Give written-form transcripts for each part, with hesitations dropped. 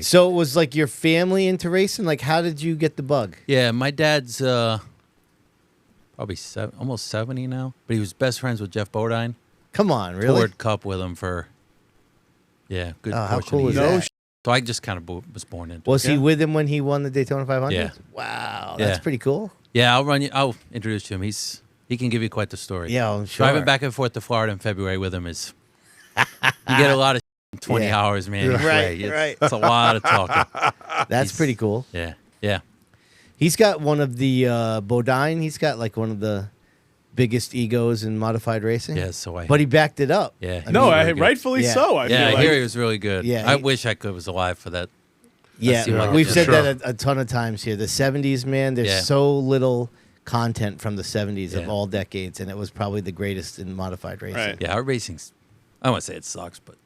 So it was like your family into racing? Like, how did you get the bug? Yeah, my dad's probably almost 70 now, but he was best friends with Jeff Bodine. Come on, really? Toured Cup with him for, good how portion cool of is the year. that? So I just kind of was born into it. Was he with him when he won the Daytona 500? Yeah. Wow, that's Yeah. pretty cool. Yeah, I'll introduce you to him. He can give you quite the story. Yeah, I'm sure. Driving back and forth to Florida in February with him is, you get a lot of in 20 Yeah. hours, man. each Right, way. right. It's a lot of talking. That's pretty cool. Yeah, yeah. He's got one of the Bodine. He's got like one of the biggest egos in modified racing. Yeah, so But he backed it up. Yeah. I No, mean, very good. rightfully Yeah. so. I Yeah, feel I like. hear he was really good. Yeah, I he- wish I was alive for that. yeah, seemed like we've it. said Sure. that a ton of times here. The 70s, man, there's Yeah. so little content from the 70s of Yeah. all decades, and it was probably the greatest in modified racing. Right. Yeah, our racing's, I won't say it sucks, but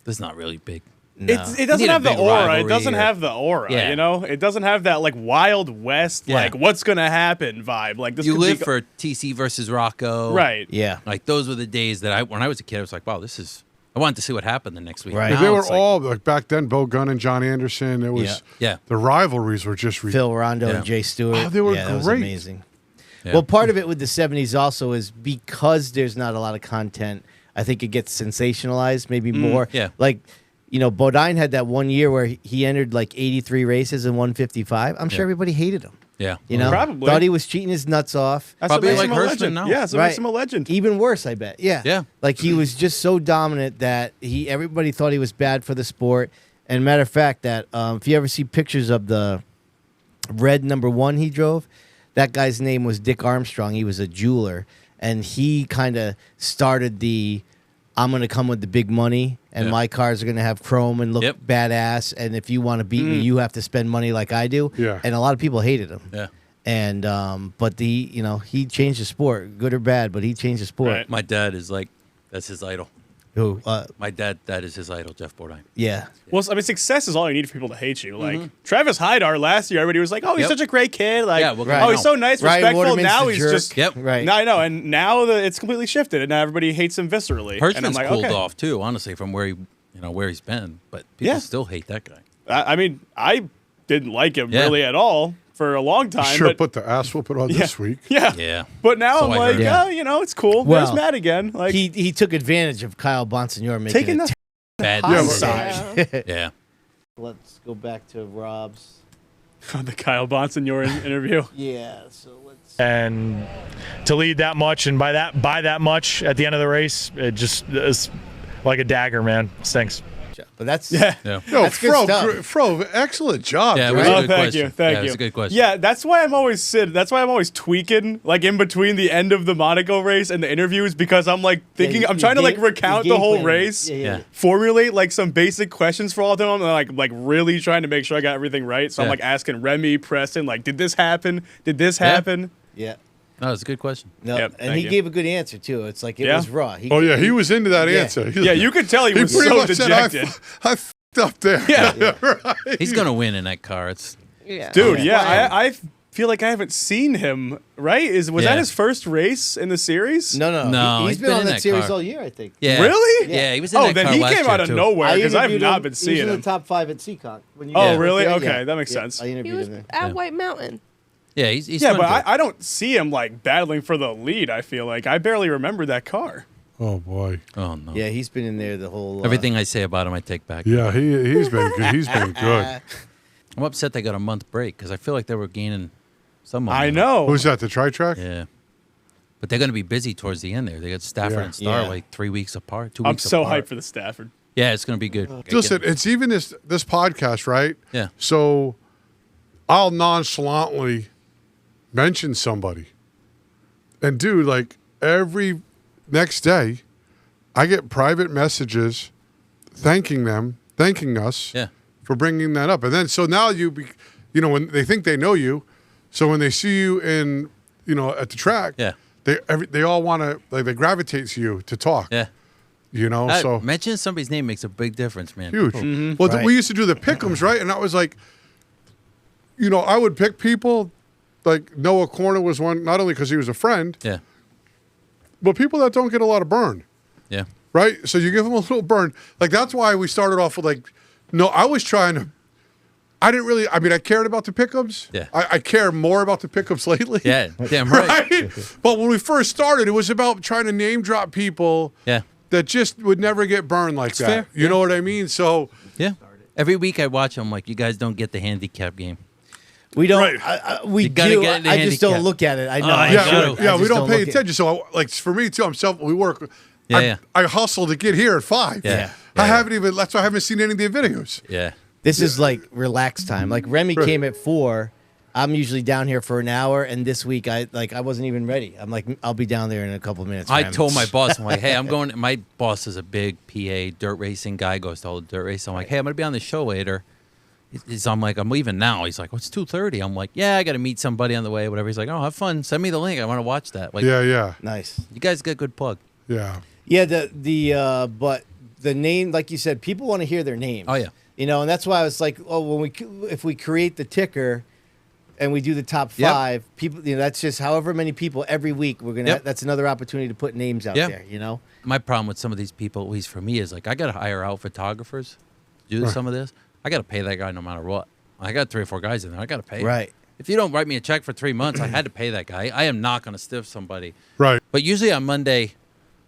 it's not really big. No. It doesn't need a have the big aura. It rivalry doesn't or- have the aura. Yeah. You know, it doesn't have that like Wild West, Yeah. like what's gonna happen vibe. Like this. You could live be, for TC versus Rocco. right. Yeah. Like those were the days that when I was a kid, I was like, wow, I wanted to see what happened the next week. Right. Now They were it's like- all like back then. Bo Gunn and John Anderson. It was Yeah. the rivalries were just Phil Rondo Yeah. and Jay Stewart. Oh, they were yeah, that was great. amazing. Yeah. Well, part of it with the 70s also is because there's not a lot of content, I think it gets sensationalized maybe more. yeah. Like, Bodine had that one year where he entered like 83 races and won 55. I'm sure Yeah. everybody hated him. Yeah. Probably. Thought he was cheating his nuts off. That's Probably what makes like him a Hirschman legend. now. Yeah, so it makes him a legend. Even worse, I bet. Yeah. Yeah. Like he was just so dominant that everybody thought he was bad for the sport. And matter of fact, that if you ever see pictures of the red #1 he drove, that guy's name was Dick Armstrong. He was a jeweler, and he kind of started the I'm going to come with the big money, and Yeah. my cars are going to have chrome and look Yep. badass. And if you want to beat me, you have to spend money like I do. Yeah. And a lot of people hated him. Yeah. And but he changed the sport, good or bad, but he changed the sport. Right. My dad is like, that's his idol. Who? My dad, that is his idol, Jeff Bodine. Yeah. Well, I mean, success is all you need for people to hate you. Like Travis Hydar last year, everybody was like, "Oh, he's Yep. such a great kid." Like, Yeah, well, Right. "Oh, he's so nice, Ryan respectful." Waterman's Now the he's jerk. just Yep. Right. No, I know, and now it's completely shifted, and now everybody hates him viscerally. and I'm Hirschman's like, cooled okay. off too, honestly, from where he's been. But people Yeah. still hate that guy. I mean, I didn't like him Yeah. really at all for a long time. sure but, put the ass whooping on yeah, this week. Yeah. Yeah. But now So I'm I like, heard. Yeah. it's cool. Well, There's Matt again. Like He took advantage of Kyle Bonsignor making taking it. the Bad Yeah, hindsight. Yeah. Let's go back to Rob's. the Kyle Bonsignor interview. Yeah. So let's. And to lead that much and by that much at the end of the race, it just is like a dagger, man. Stinks. But that's Yeah. Yeah. Yo, That's good Fro, stuff. Fro, excellent job. Yeah, it dude. was a Oh, good thank question. you, thank Yeah, you. it was a good question. Yeah, that's why I'm always tweaking, like in between the end of the Monaco race and the interviews, because I'm like thinking, I'm trying to like recount the whole race, Yeah. formulate like some basic questions for all of them, and like really trying to make sure I got everything right. So I'm Yeah. like asking Remy, Preston, like, did this happen? Did this Yeah. happen? Yeah. No, it's a good question. No, Yep, and thank he you. gave a good answer too. It's like it Yeah. was raw. Oh yeah, he was into that Yeah. answer. Yeah, you could tell he was pretty so much dejected. said, I f***ed up there. Yeah. right. He's going to win in that car. It's Dude, Yeah. yeah, I feel like I haven't seen him. Right? Was Yeah. that his first race in the series? No. No, He's he's been been on in that that series car. all year, I think. Yeah. Really? Yeah, he was in Oh, that then car he last came year, out of too. nowhere because I've interviewed not him. been He seeing was in him. the top 5 at Seekonk. When you Oh, guys were really? there. Okay, Yeah. that makes Yeah, sense. I He interviewed was him there. at Yeah. White Mountain. Yeah, he's Yeah, done but good. I don't see him like battling for the lead. I feel like I barely remember that car. Oh boy. Oh, no. Yeah, he's been in there the whole. Everything I say about him, I take back. Yeah, he's been good. He's been good. I'm upset they got a month break because I feel like they were gaining some momentum. I know. Who's that? The tri-track? Yeah. But they're going to be busy towards the end there. They got Stafford Yeah. and Star Yeah. like 3 weeks apart, 2 I'm weeks so apart. hyped for the Stafford. Yeah, it's going to be good. Listen, it's even this podcast, right? Yeah. So I'll nonchalantly mention somebody. And dude, like every next day, I get private messages thanking us Yeah. for bringing that up. And then so now when they think they know you, so when they see you at the track, Yeah. they all want to they gravitate to you to talk. Yeah. So Mentioning somebody's name makes a big difference, man. huge. People- Well, Right. we used to do the pick'ems, right? And I was like, I would pick people. Like Noah Corner was one, not only because he was a friend, Yeah. but people that don't get a lot of burn, Yeah. right? So you give them a little burn. Like that's why we started off with like, no, I was trying to I didn't really. I mean, I cared about the pickups. Yeah. I care more about the pickups lately. Yeah, damn right. But when we first started, it was about trying to name drop people. Yeah. That just would never get burned like that. fair. You know what I mean? So Yeah. Every week I watch them, like, you guys don't get the handicap game. We don't. Right. We You gotta do. get the I just don't handicap. look at it. I know. Oh, I you yeah, should. gotta. we, yeah, I we just don't pay look at- attention. So like for me too, we work. Yeah, I hustle to get here at 5. Yeah. I haven't even. That's why I haven't seen any of the videos. Yeah. This is like relaxed time. Like Remy Right. came at 4. I'm usually down here for an hour, and this week I wasn't even ready. I'm like, I'll be down there in a couple minutes. I fam. told my boss, I'm like, hey, I'm going. My boss is a big PA dirt racing guy, goes to all the dirt race. I'm like, hey, I'm gonna be on the show later. I'm like, I'm leaving now. He's like, well, it's 2:30. I'm like, yeah, I got to meet somebody on the way, whatever. He's like, oh, have fun. Send me the link. I want to watch that. Like, Yeah. Nice. you guys get good plug. Yeah. Yeah. But the name, like you said, people want to hear their names. Oh, yeah. You know, and that's why I was like, oh, if we create the ticker, and we do the top Yep. 5 people, you know, that's just however many people every week we're gonna. Yep. That's another opportunity to put names out Yeah. there. You know. My problem with some of these people, at least for me, is like, I got to hire out photographers to do some of this. I got to pay that guy no matter what. I got 3 or 4 guys in there. I got to pay. Right. If you don't write me a check for 3 months, I had to pay that guy. I am not going to stiff somebody. Right. But usually on Monday, I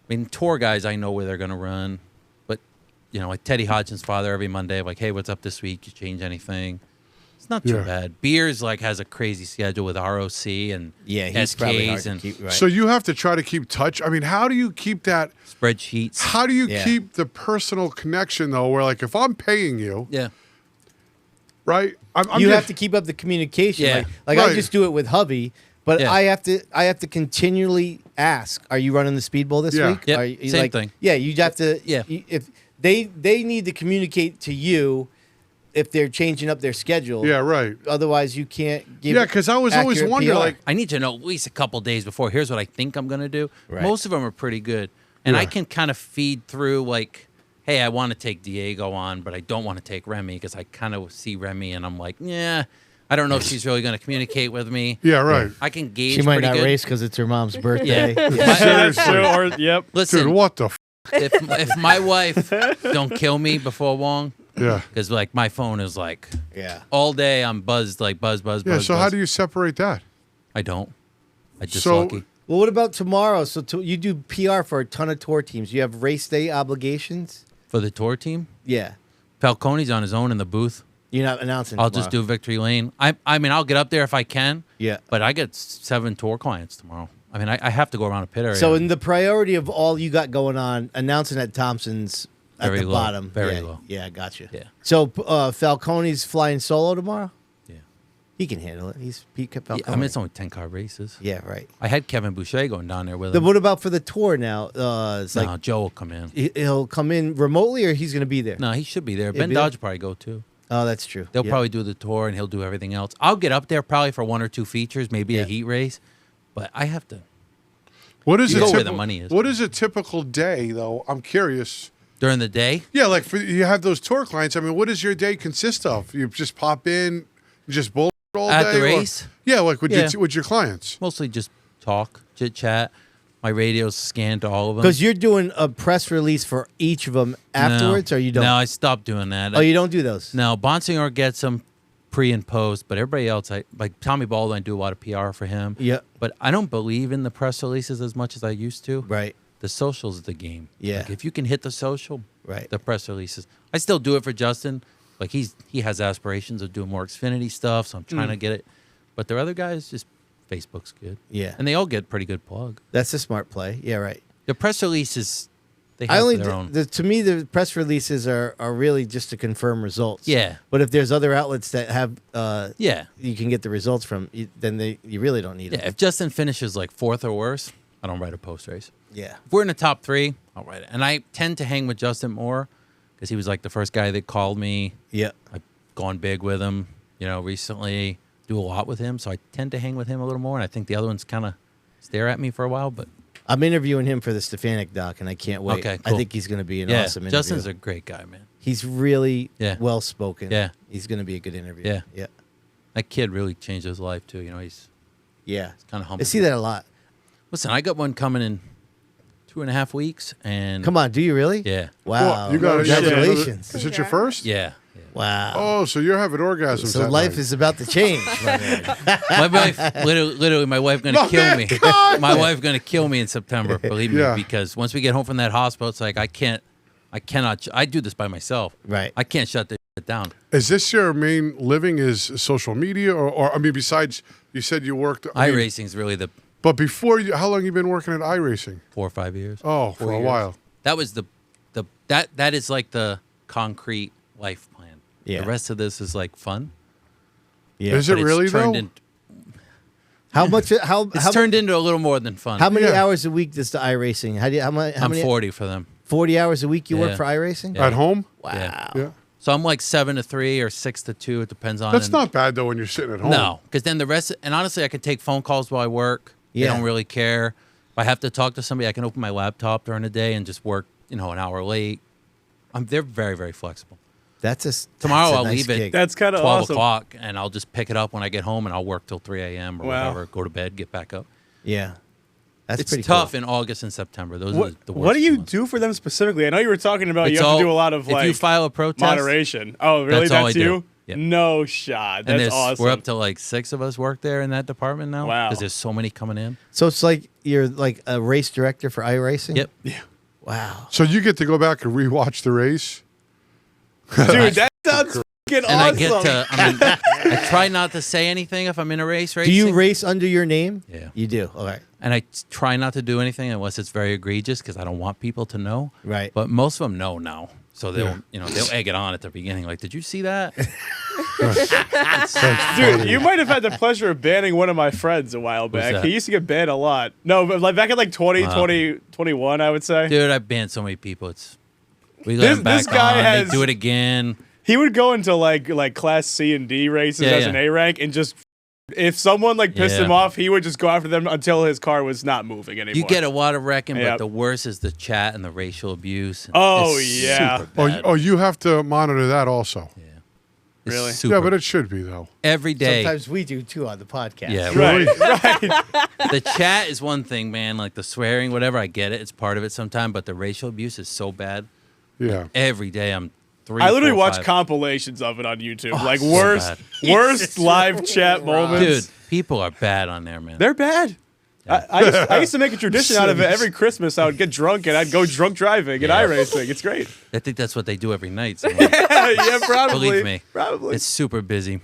mean, tour guys, I know where they're going to run. But, you know, like Teddy Hodgson's father every Monday, like, hey, what's up this week? You change anything? It's not too Yeah. bad. Beers, like, has a crazy schedule with ROC and Yeah, he's probably hard SKs to and keep. Right. So you have to try to keep touch. I mean, how do you keep that? spreadsheets. How do you Yeah. keep the personal connection though? Where like if I'm paying you, Yeah. right? I'm you just- have to keep up the communication. Yeah. Like I Right. just do it with hubby, but Yeah. I have to continually ask, are you running the speedball this Yeah. week? Yep, Are you, same like, thing. Yeah, you have to. Yeah. If they need to communicate to you if they're changing up their schedule. Yeah, right. Otherwise, you can't give. Yeah, because I was always accurate wondering, PR. like, I need to know at least a couple days before. Here's what I think I'm going to do. Right. Most of them are pretty good. And I Yeah. can kind of feed through, like, hey, I want to take Diego on, but I don't want to take Remy because I kind of see Remy and I'm like, yeah, I don't know if she's really going to communicate with me. yeah, right. I can gauge she might pretty not good. race because it's her mom's birthday. Seriously. Or, yep. Listen, Dude, what the? if my wife don't kill me before long, Yeah. because, like, my phone is, like, Yeah. all day I'm buzzed, like, buzz. Yeah. So how do you separate that? I don't. I just So- lucky. Well, what about tomorrow? So you do PR for a ton of tour teams. You have race day obligations. For the tour team, Yeah. Falcone's on his own in the booth. You're not announcing. I'll just do Victory Lane. I mean, I'll get up there if I can. Yeah. But I get 7 tour clients tomorrow. I mean, I have to go around a pit area. So in the priority of all you got going on, announcing at Thompson's at Very the low, bottom. very yeah, low. Yeah, gotcha. Yeah. So Falcone's flying solo tomorrow. yeah. He can handle it. He's Pete Falcone. I mean, it's only 10-car races. yeah, right. I had Kevin Boucher going down there with Then him. what about for the tour now? It's No, like Joe will come in. he'll come in remotely, or he's going to be there. No, he should be there. He'll Ben be there? Dodge will probably go too. Oh, that's true. They'll Yeah. probably do the tour and he'll do everything else. I'll get up there probably for 1 or 2 features, maybe Yeah. a heat race. But I have to. What is You a go where typ- the money is. What is a typical day though? I'm curious. During the day, Yeah, like for you have those tour clients. I mean, what does your day consist of? You just pop in, you just bull all At day. the or- race? yeah, like with Yeah. your clients. mostly just talk, chit chat. My radio's scanned to all of them. Because you're doing a press release for each of them afterwards, no. or you don't? No, I stopped doing that. Oh, you don't do those? No, Bonsignor gets them pre and post, but everybody else, like Tommy Baldwin, I do a lot of PR for him. Yeah. But I don't believe in the press releases as much as I used to. Right. The social's the game. Yeah. Like if you can hit the social, Right. the press releases. I still do it for Justin. Like he has aspirations of doing more Xfinity stuff, so I'm trying to get it. But the other guys, just Facebook's good. Yeah. And they all get pretty good plug. That's a smart play. Yeah, right. The press releases, they have I only their own. to me the press releases are really just to confirm results. Yeah. But if there's other outlets that have Yeah. you can get the results from, then you really don't need Yeah. them. If Justin finishes like 4th or worse, I don't write a post race. Yeah. If we're in the top 3, I'll write it. And I tend to hang with Justin more because he was like the first guy that called me. Yeah. I've gone big with him, recently, do a lot with him. So I tend to hang with him a little more. And I think the other ones kind of stare at me for a while. But I'm interviewing him for the Stefanik doc, and I can't wait. Okay, I cool. think he's going to be an yeah, awesome interview. Justin's a great guy, man. He's really Yeah. well spoken. Yeah. He's going to be a good interview. Yeah. Yeah. That kid really changed his life, too. He's Yeah. kind of humble. I see that a lot. Listen, I got one coming in 2.5 weeks. And Come on, do you really? Yeah. Wow. Well, you got Congratulations. Is it your first? Yeah. Wow. Oh, so you're having orgasms. So that life night. is about to change. my man. My wife, literally, my wife gonna My kill man, me. God! My wife gonna kill me in September. Believe me, Yeah. because once we get home from that hospital, it's like I cannot. I do this by myself. Right. I can't shut this shit down. Is this your main living? Is social media, or I mean, besides you said you worked iRacing is really the But before you, how long you been working at iRacing? 4 or 5 years. Oh, 4 for a years. while. That was that is like the concrete life plan. Yeah. The rest of this is like fun. Yeah. Is it but it's really turned though? in- How much? How It's how, turned into a little more than fun. how many Yeah. hours a week does the iRacing? How I'm many? 40 for them. 40 hours a week you work Yeah. for iRacing? Yeah. At home? Wow. Yeah. Yeah. So I'm like 7 to 3 or 6 to 2. It depends on. That's and- not bad though when you're sitting at home. No, because then the rest. And honestly, I could take phone calls while I work. Yeah. They don't really care. If I have to talk to somebody, I can open my laptop during the day and just work. An hour late. They're very, very flexible. That's Tomorrow that's a I'll nice leave it. gig. That's kind of 12 awesome. o'clock, and I'll just pick it up when I get home, and I'll work till 3 a.m. or Wow. whatever. Go to bed, get back up. Yeah. That's It's pretty tough cool. in August and September. Those are What, the worst. what do you months. do for them specifically? I know you were talking about It's you have all- to do a lot of if like you file a protest, moderation. Oh, really? That's all I do. you? Yeah. No shot. and That's there's- awesome. we're up to like 6 of us work there in that department now. Wow. Because there's so many coming in. So it's like you're like a race director for iRacing? Yep. Wow. So you get to go back and rewatch the race. Dude, that sounds fucking And awesome. I get to. I try not to say anything if I'm in a race. Do Racing. you race under your name? Yeah. You do. All right. And I try not to do anything unless it's very egregious because I don't want people to know. Right. But most of them know now, so they'll they'll egg it on at the beginning. Like, did you see that? Dude, you might have had the pleasure of banning one of my friends a while back. that? He used to get banned a lot. No, but like back in like 20, 21, I would say. Dude, I've banned so many people. We let This- them back this guy on. has- They do it again. He would go into like class C and D races Yeah, as yeah. an A rank and just if someone like pissed Yeah. him off, he would just go after them until his car was not moving anymore. You get a lot of wrecking, Yep. but the worst is the chat and the racial abuse. Oh, It's yeah. super Oh, bad. you have to monitor that also. Yeah. It's Really? Super. Yeah, but it should be though. Every day. Sometimes we do too on the podcast. Yeah, Right, right. the chat is one thing, man. Like the swearing, whatever. I get it; it's part of it sometimes. But the racial abuse is so bad. Yeah. Every day, I'm 3. I literally 4, watch 5. compilations of it on YouTube. like so worst Jesus live chat moments. Dude, people are bad on there, man. They're bad. I used to make a tradition out of it. Every Christmas, I would get drunk and I'd go drunk driving and Yeah. iRacing. It's great. I think that's what they do every night. So yeah, probably. believe me, Probably. it's super busy.